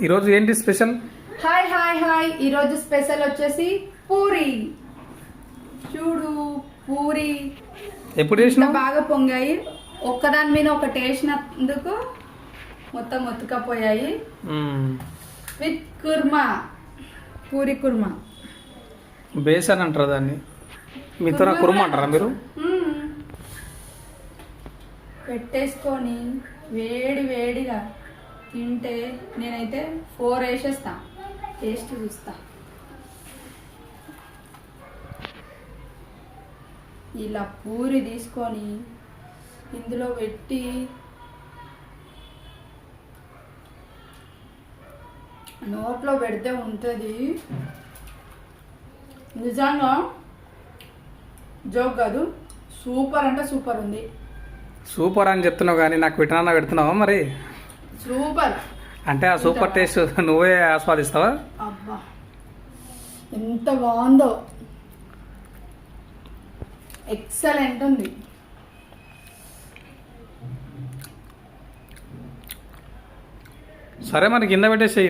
ఈరోజు ఏంటి special? Hi hi hi ఈరోజు స్పెషల్ వచ్చేసి పూరి. చూడు పూరి ఎప్పుడు చేసినా బాగా పొంగాయి. ఒక్కదాని మీద ఒకటి వేసినందుకు మొత్తం ఒత్తుకపోయాయి. విత్ కుర్మా, పూరి కుర్మా. బేసన్ అంటారు దాన్ని, మీతో కుర్మా అంటారా మీరు? పెట్టేసుకొని వేడి వేడిగా తింటే నేనైతే 4 వేసేస్తా. టేస్ట్ చూస్తా. ఇలా పూరి తీసుకొని ఇందులో పెట్టి నోట్లో పెడితే ఉంటుంది నిజంగా, జోక్ కాదు, సూపర్ అంటే సూపర్ ఉంది. సూపర్ అని చెప్తున్నావు కానీ నాకు విటనా పెడుతున్నావా మరి? సూపర్ అంటే ఆ సూపర్ టేస్ట్ నువ్వే ఆస్వాదిస్తావా? అబ్బా ఎంత బాగుందో, ఎక్సలెంట్ ఉంది. సరే మరి కింద పెట్టేసి